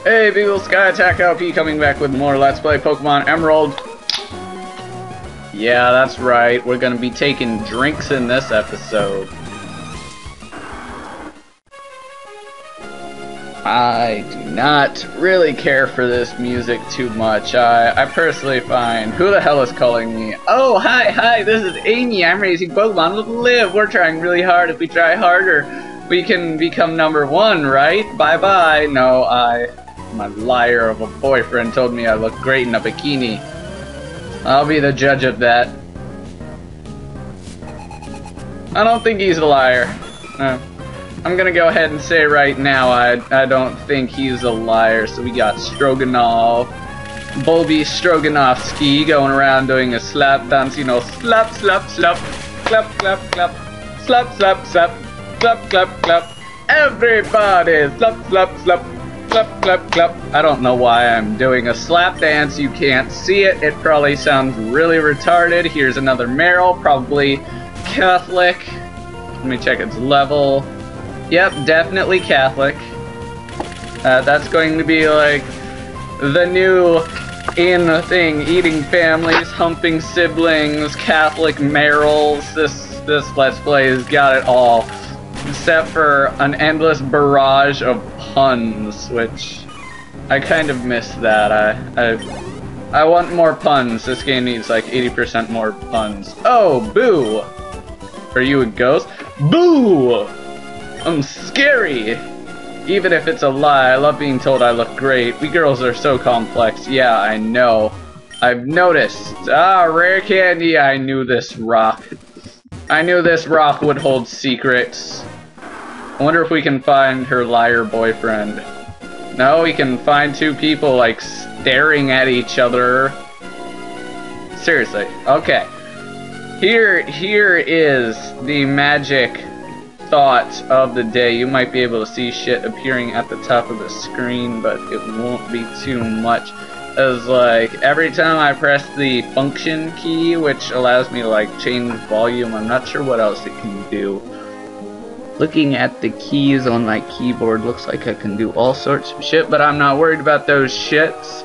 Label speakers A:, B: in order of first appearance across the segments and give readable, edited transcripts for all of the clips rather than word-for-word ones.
A: Hey, Beagle Sky Attack LP coming back with more Let's Play Pokemon Emerald. Yeah, that's right. We're gonna be taking drinks in this episode. I do not really care for this music too much. I personally find... Who the hell is calling me? Oh, hi, this is Amy. I'm raising Pokemon with Liv. We're trying really hard. If we try harder, we can become #1, right? Bye-bye. No, my liar of a boyfriend told me I look great in a bikini. I'll be the judge of that. I don't think he's a liar. I'm gonna go ahead and say right now I don't think he's a liar. So we got Stroganoff, Bulby Stroganovsky going around doing a slap dance, you know, slap, slap, slap, clap, clap, clap, slap, slap, slap, clap, clap, clap. Everybody, slap, slap, slap, clap, clap, clap. I don't know why I'm doing a slap dance. You can't see it. It probably sounds really retarded. Here's another Meryl, probably Catholic. Let me check its level. Yep, definitely Catholic. That's going to be like the new in thing: eating families, humping siblings, Catholic Meryls. This Let's Play has got it all, except for an endless barrage of puns, which I kind of miss that. I want more puns. This game needs like 80% more puns. Oh, boo! Are you a ghost? Boo! I'm scary! Even if it's a lie, I love being told I look great. We girls are so complex. Yeah, I know. I've noticed. Ah, rare candy. I knew this rock. I knew this rock would hold secrets. I wonder if we can find her liar boyfriend. No, we can find two people, like, staring at each other. Seriously. Okay. Here is the magic thought of the day. You might be able to see shit appearing at the top of the screen, but it won't be too much. As like every time I press the function key, which allows me to like change volume, I'm not sure what else it can do. Looking at the keys on my keyboard looks like I can do all sorts of shit, but I'm not worried about those shits.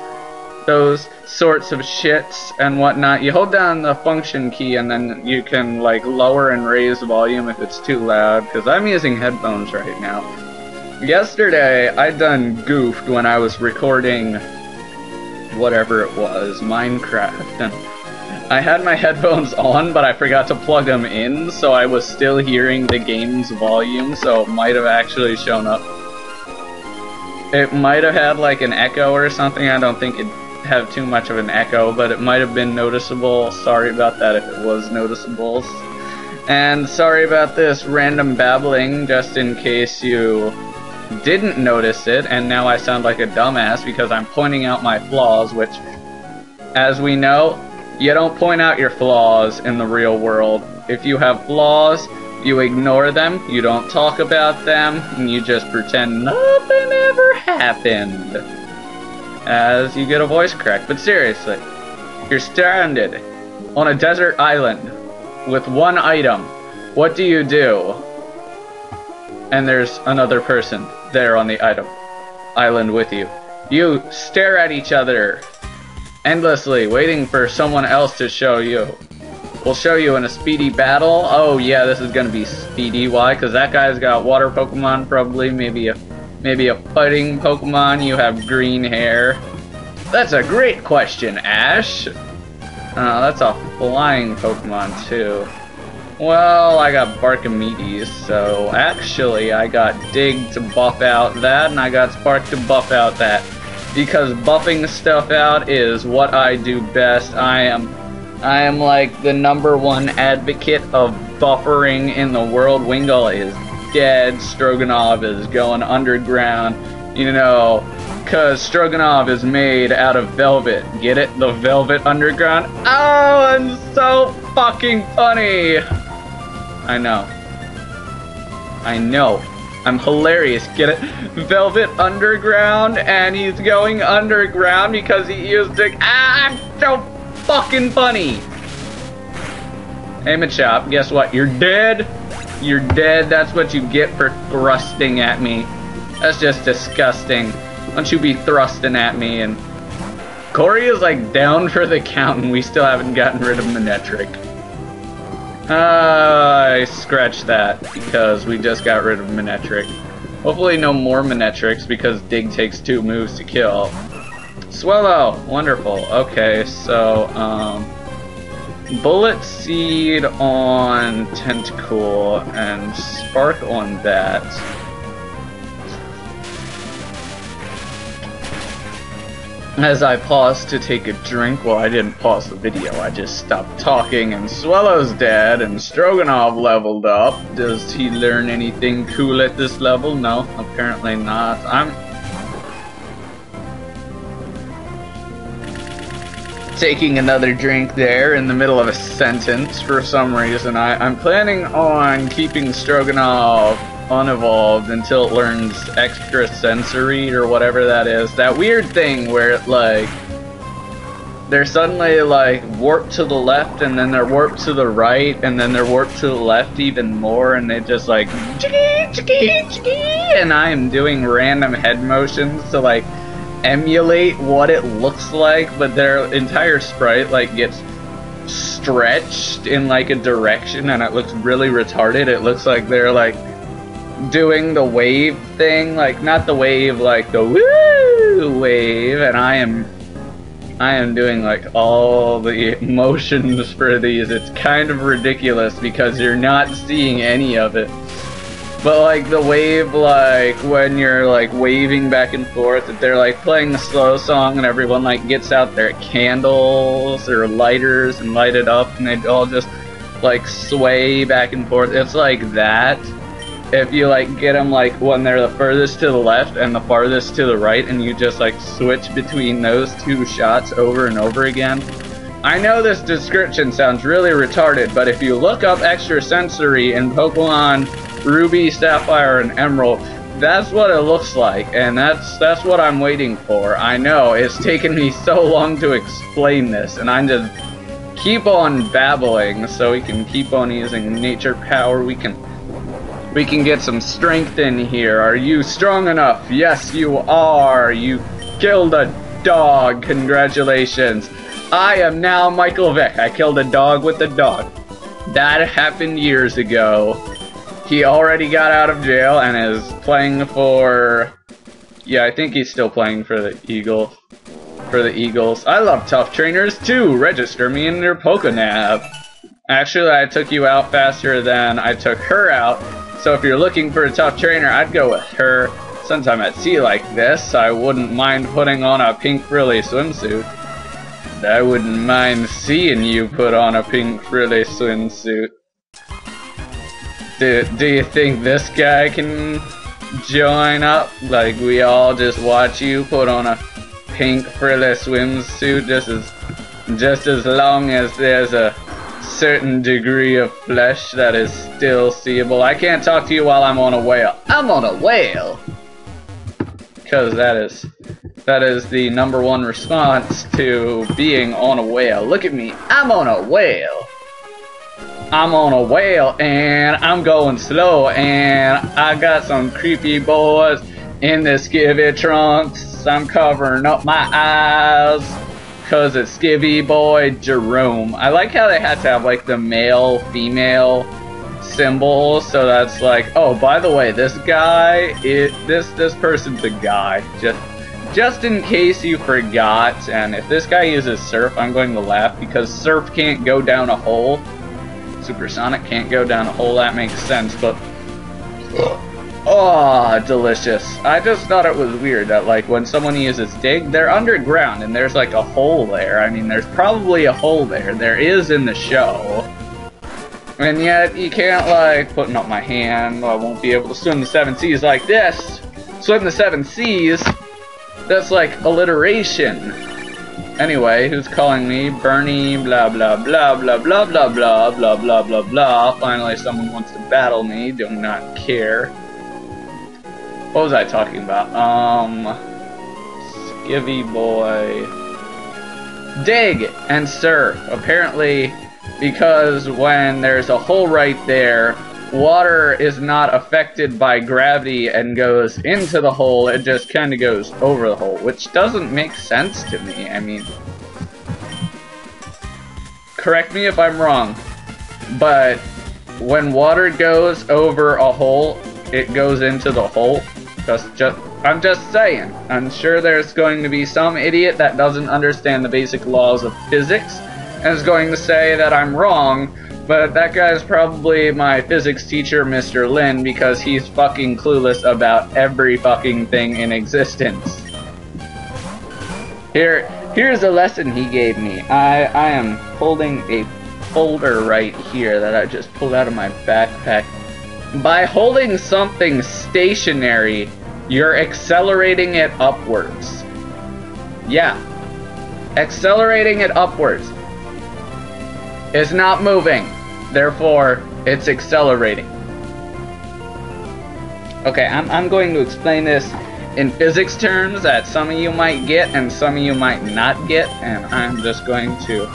A: Those sorts of shits and whatnot. You hold down the function key and then you can like lower and raise volume if it's too loud, because I'm using headphones right now. Yesterday I done goofed when I was recording whatever it was, Minecraft, and I had my headphones on but I forgot to plug them in, so I was still hearing the game's volume, so it might have actually shown up. It might have had like an echo or something. I don't think it have too much of an echo, but it might have been noticeable. Sorry about that if it was noticeable. And sorry about this random babbling, just in case you didn't notice it, and now I sound like a dumbass because I'm pointing out my flaws, which, as we know, you don't point out your flaws in the real world. If you have flaws, you ignore them, you don't talk about them, and you just pretend nothing ever happened. As you get a voice crack. But seriously, you're stranded on a desert island with one item. What do you do? And there's another person there on the island with you. You stare at each other endlessly, waiting for someone else to show you. We'll show you in a speedy battle. Oh yeah, this is gonna be speedy. Why? Because that guy's got water Pokemon, probably. Maybe a fighting Pokemon. You have green hair. That's a great question, Ash. That's a flying Pokemon too. Well, I got Barkamedes, so actually I got Dig to buff out that, and I got Spark to buff out that. Because buffing stuff out is what I do best. I am like the #1 advocate of buffering in the world. Wingull is dead. Stroganoff is going underground. You know, cause Stroganoff is made out of velvet. Get it? The velvet underground? Oh, I'm so fucking funny! I know. I'm hilarious, get it? Velvet underground, and he's going underground because he used to... I'm so fucking funny! Hey Machop, guess what? You're dead! You're dead, that's what you get for thrusting at me. That's just disgusting. Don't you be thrusting at me. And Corey is like down for the count, and we still haven't gotten rid of Manectric. I scratched that because we just got rid of Manectric. Hopefully no more Manectrics because Dig takes 2 moves to kill. Swellow! Wonderful. Okay, so, Bullet Seed on Tentacool and Spark on that. As I paused to take a drink, well, I didn't pause the video, I just stopped talking, and Swellow's dead, and Stroganoff leveled up. Does he learn anything cool at this level? No, apparently not. I'm taking another drink there in the middle of a sentence for some reason. I'm planning on keeping Stroganoff unevolved until it learns extra sensory or whatever that is. That weird thing where it like they're suddenly like warped to the left and then they're warped to the right and then they're warped to the left even more and they just like chiki chiki chiki, and I am doing random head motions to like emulate what it looks like, but their entire sprite like gets stretched in like a direction and it looks really retarded. It looks like they're like doing the wave thing, like not the wave, like the woo wave, and I am doing like all the motions for these. It's kind of ridiculous because you're not seeing any of it. But like the wave, like when you're like waving back and forth, if they're like playing a slow song and everyone like gets out their candles or lighters and light it up and they all just like sway back and forth. It's like that. If you like get them like when they're the furthest to the left and the farthest to the right and you just like switch between those 2 shots over and over again. I know this description sounds really retarded, but if you look up extra sensory in Pokemon Ruby, Sapphire, and Emerald, that's what it looks like, and that's what I'm waiting for. I know, it's taken me so long to explain this, and I'm just keep on babbling so we can keep on using nature power. We can get some strength in here. Are you strong enough? Yes, you are. You killed a dog. Congratulations. I am now Michael Vick. I killed a dog with a dog. That happened years ago. He already got out of jail and is playing for... Yeah, I think he's still playing for the Eagles. I love tough trainers too. Register me in their Pokenav. Actually, I took you out faster than I took her out. So if you're looking for a tough trainer, I'd go with her. Since I'm at sea like this, I wouldn't mind putting on a pink frilly swimsuit. I wouldn't mind seeing you put on a pink frilly swimsuit. Do you think this guy can join up? Like we all just watch you put on a pink frilly swimsuit just as long as there's a certain degree of flesh that is still seeable. I can't talk to you while I'm on a whale. I'm on a whale! Because that is the #1 response to being on a whale. Look at me, I'm on a whale! I'm on a whale and I'm going slow and I got some creepy boys in the skivvy trunks. I'm covering up my eyes. Cause it's Skivvy Boy Jerome. I like how they had to have like the male-female symbol, so that's like, oh, by the way, this guy, this person's a guy. Just in case you forgot, and if this guy uses Surf, I'm going to laugh because Surf can't go down a hole. Supersonic can't go down a hole, that makes sense, but... Oh, delicious. I just thought it was weird that, like, when someone uses Dig, they're underground, and there's, like, a hole there. I mean, there's probably a hole there. There is in the show. And yet, you can't, like, putting up my hand, I won't be able to swim the 7 seas like this. Swim the 7 seas? That's, like, alliteration. Anyway, who's calling me? Bernie, blah, blah, blah, blah, blah, blah, blah, blah, blah, blah, blah. Finally, someone wants to battle me. Do not care. What was I talking about? Skivvy Boy. Dig and Surf. Apparently, because when there's a hole right there, water is not affected by gravity and goes into the hole, it just kind of goes over the hole, which doesn't make sense to me. I mean, correct me if I'm wrong, but when water goes over a hole, it goes into the hole. I'm just saying. I'm sure there's going to be some idiot that doesn't understand the basic laws of physics and is going to say that I'm wrong, but that guy's probably my physics teacher, Mr. Lin, because he's fucking clueless about every fucking thing in existence. Here's a lesson he gave me. I am holding a folder right here that I just pulled out of my backpack. By holding something stationary, you're accelerating it upwards. Yeah. Accelerating it upwards. It's not moving. Therefore, it's accelerating. Okay, I'm going to explain this in physics terms that some of you might get and some of you might not get, and I'm just going to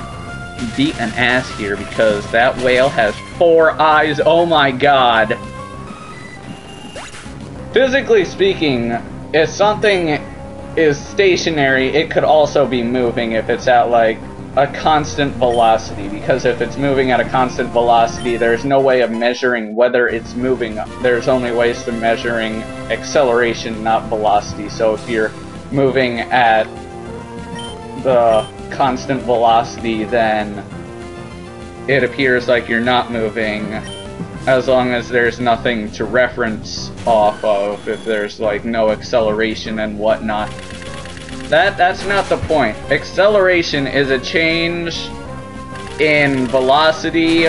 A: beat an ass here because that whale has 4 eyes. Oh my god. Physically speaking, if something is stationary, it could also be moving if it's at like a constant velocity, because if it's moving at a constant velocity, there's no way of measuring whether it's moving. There's only ways to measuring acceleration, not velocity. So if you're moving at the constant velocity, then it appears like you're not moving, as long as there's nothing to reference off of, if there's like no acceleration and whatnot. That's not the point. Acceleration is a change in velocity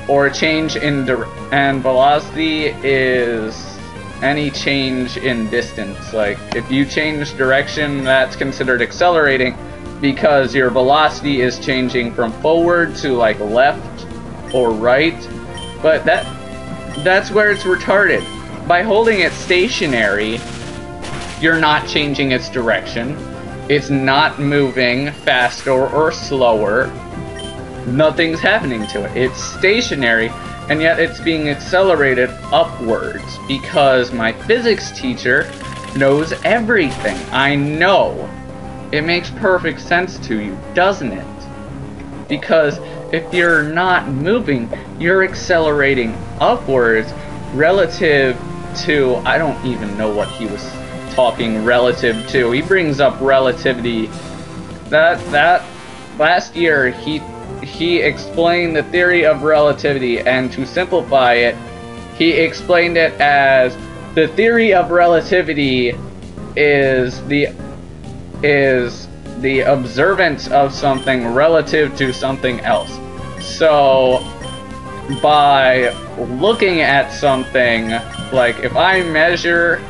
A: or a change in and velocity is any change in distance. Like if you change direction, that's considered accelerating because your velocity is changing from forward to like left or right. But that's where it's retarded. By holding it stationary, you're not changing its direction. It's not moving faster or slower. Nothing's happening to it. It's stationary, and yet it's being accelerated upwards because my physics teacher knows everything. I know. It makes perfect sense to you, doesn't it? Because if you're not moving, you're accelerating upwards relative to, I don't even know what he was talking relative to. He brings up relativity. That last year he explained the theory of relativity, and to simplify it, he explained it as the theory of relativity is the observance of something relative to something else. So by looking at something, like if I measure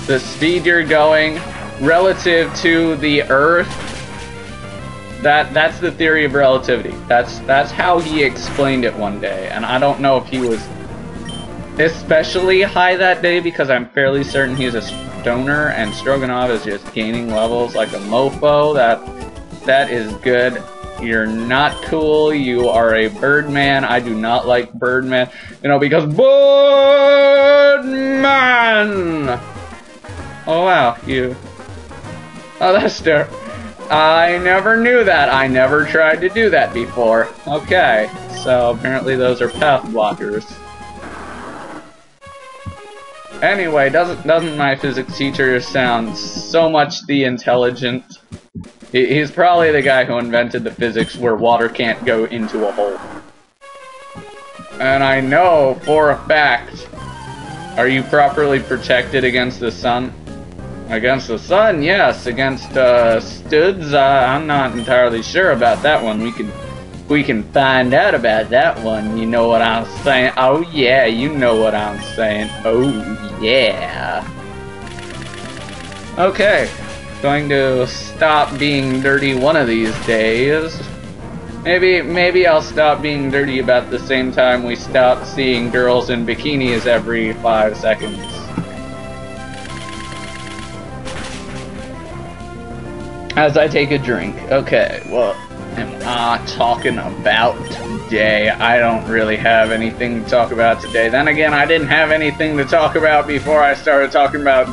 A: the speed you're going relative to the Earth, that's the theory of relativity. That's how he explained it one day, and I don't know if he was especially high that day because I'm fairly certain he's a stoner and Stroganoff is just gaining levels like a mofo. That is good. You're not cool. You are a Birdman. I do not like Birdman. You know, because Birdman! Oh wow, you... Oh, that's terrible. I never knew that. I never tried to do that before. Okay, so apparently those are path blockers. Anyway, doesn't my physics teacher sound so much the intelligent? He's probably the guy who invented the physics where water can't go into a hole. And I know for a fact, are you properly protected against the sun? Against the sun, yes. Against studs, I'm not entirely sure about that one. We can find out about that one. You know what I'm saying? Oh yeah, you know what I'm saying. Oh yeah. Okay, going to stop being dirty one of these days. Maybe I'll stop being dirty about the same time we stop seeing girls in bikinis every 5 seconds. As I take a drink. Okay, well, am I talking about today? I don't really have anything to talk about today. Then again, I didn't have anything to talk about before I started talking about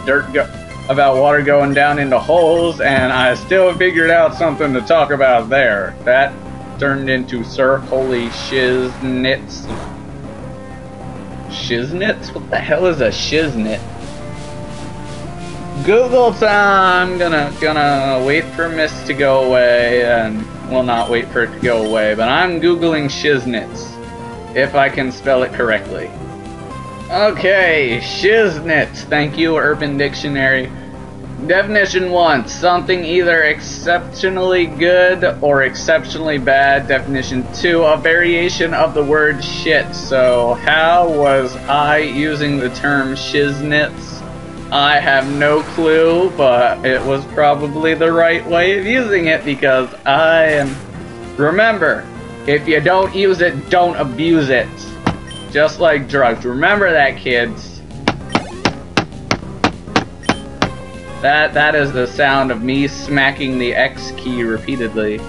A: about water going down into holes, and I still figured out something to talk about there. That turned into Sir Holy Shiznits. Shiznits? What the hell is a shiznit? Google time! Gonna wait for Mist to go away, and well, not wait for it to go away, but I'm Googling shiznits, if I can spell it correctly. Okay, shiznits. Thank you, Urban Dictionary. Definition 1, something either exceptionally good or exceptionally bad. Definition 2, a variation of the word shit. So, how was I using the term shiznits? I have no clue, but it was probably the right way of using it because I am... Remember, if you don't use it, don't abuse it. Just like drugs. Remember that, kids. That is the sound of me smacking the X key repeatedly.